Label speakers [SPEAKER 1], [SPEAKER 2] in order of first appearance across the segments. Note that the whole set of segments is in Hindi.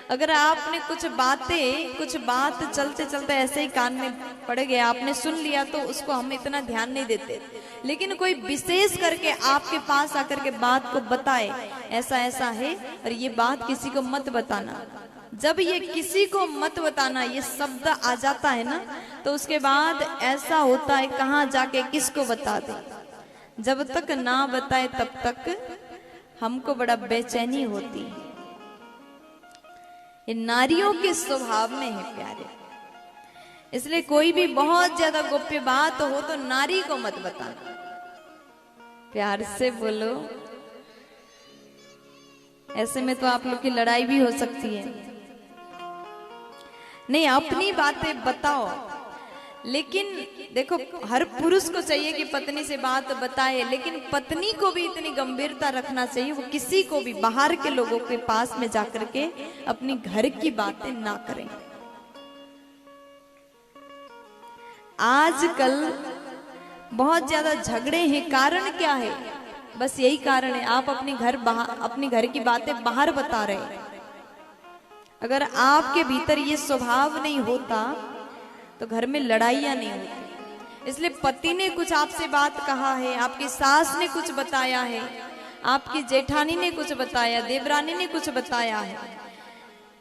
[SPEAKER 1] अगर आपने कुछ बात चलते चलते ऐसे ही कान में पड़ गया, आपने सुन लिया, तो उसको हम इतना ध्यान नहीं देते। लेकिन कोई विशेष करके आपके पास आकर के बात को बताए, ऐसा ऐसा है और ये बात किसी को मत बताना। जब ये किसी को मत बताना ये शब्द आ जाता है ना, तो उसके बाद ऐसा होता है कहाँ जाके किसको बता दे। जब तक ना बताए तब तक हमको बड़ा बेचैनी होती है। ये नारियों के स्वभाव में है प्यारे। इसलिए कोई भी बहुत ज्यादा गोप्य बात हो तो नारी को मत बताना। प्यार से बोलो, ऐसे में तो आप लोग की लड़ाई भी हो सकती है। नहीं, अपनी बातें बताओ। लेकिन देखो, हर पुरुष को चाहिए कि पत्नी से बात बताए, लेकिन पत्नी को भी इतनी गंभीरता रखना चाहिए, वो किसी को भी बाहर के लोगों के पास में जाकर के अपनी घर की बातें ना करें। आजकल बहुत ज्यादा झगड़े हैं, कारण क्या है? बस यही कारण है, आप अपनी घर की बातें बाहर बता रहे हैं। अगर आपके भीतर ये स्वभाव नहीं होता तो घर में लड़ाइयां नहीं होती। इसलिए पति ने कुछ आपसे बात कहा है, आपकी सास ने कुछ बताया है, आपकी जेठानी ने कुछ बताया, देवरानी ने कुछ बताया है,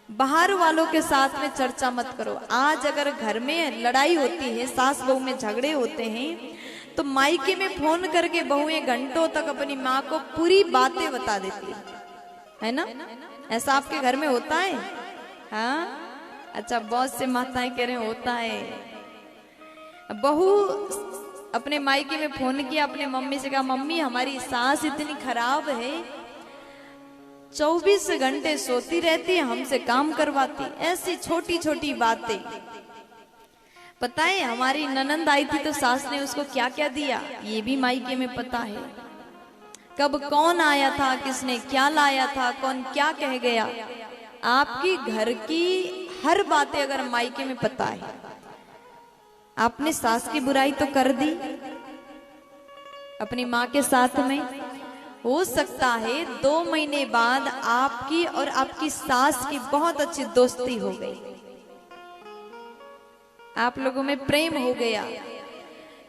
[SPEAKER 1] बाहर वालों के साथ में चर्चा मत करो। आज अगर घर में लड़ाई होती है, सास बहू में झगड़े होते हैं, तो मायके में फोन करके बहुएं घंटों तक अपनी माँ को पूरी बातें बता देती है ना। ऐसा आपके घर में होता है? हाँ, अच्छा, बहुत से माताएं कह रहे होता है। बहू अपने मायके में फोन किया, अपने मम्मी से कहा, मम्मी हमारी सास इतनी खराब है, 24 घंटे सोती रहती है, हमसे काम करवाती। ऐसी छोटी छोटी बातें। पता है हमारी ननंद आई थी तो सास ने उसको क्या क्या दिया, ये भी मायके में पता है। कब कौन आया था, किसने क्या लाया था, कौन क्या कह गया, आपकी घर की हर बातें अगर मायके में पता है। आपने सास की बुराई तो कर दी अपनी माँ के साथ में, हो सकता है 2 महीने बाद आपकी और आपकी सास की बहुत अच्छी दोस्ती हो गई, आप लोगों में प्रेम हो गया।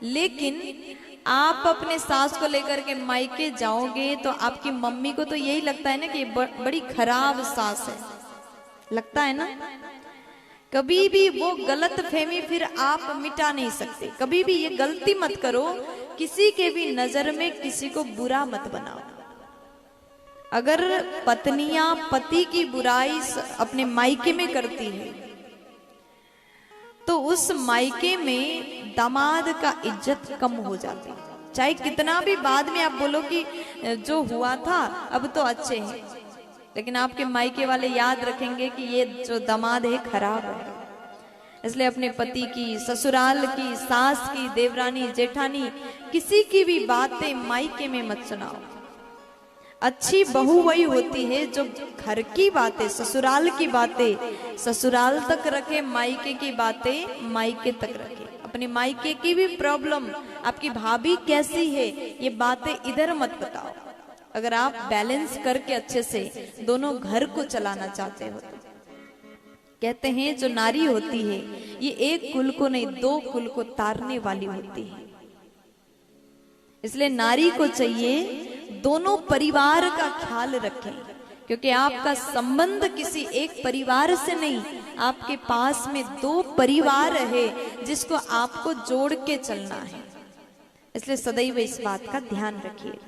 [SPEAKER 1] लेकिन आप अपने सास को लेकर के मायके जाओगे तो आपकी मम्मी को तो यही लगता है ना कि बड़ी खराब सास है, लगता है ना। कभी भी वो गलत फहमी फिर आप मिटा नहीं सकते। कभी भी ये गलती मत करो, किसी के भी नजर में किसी को बुरा मत बनाओ। अगर पत्नियां पति की बुराई अपने मायके में करती है तो उस मायके में दामाद का इज्जत कम हो जाती है। चाहे कितना भी बाद में आप बोलो कि जो हुआ था अब तो अच्छे हैं, लेकिन आपके मायके वाले याद रखेंगे कि ये जो दामाद है खराब है। इसलिए अपने पति की, ससुराल की, सास की, देवरानी, जेठानी, किसी की भी बातें मायके में मत सुनाओ। अच्छी बहू वही होती है जो घर की बातें, ससुराल की बातें ससुराल तक रखे, मायके की बातें मायके तक रखे। अपने मायके की भी प्रॉब्लम, आपकी भाभी कैसी है, ये बातें इधर मत बताओ। अगर आप बैलेंस करके अच्छे से दोनों घर को चलाना चाहते हो तो कहते हैं जो नारी होती है ये एक कुल को नहीं 2 कुल को तारने वाली होती है। इसलिए नारी को चाहिए दोनों परिवार का ख्याल रखें, क्योंकि आपका संबंध किसी एक परिवार से नहीं, आपके पास में 2 परिवार है जिसको आपको जोड़ के चलना है। इसलिए सदैव इस बात का ध्यान रखिए।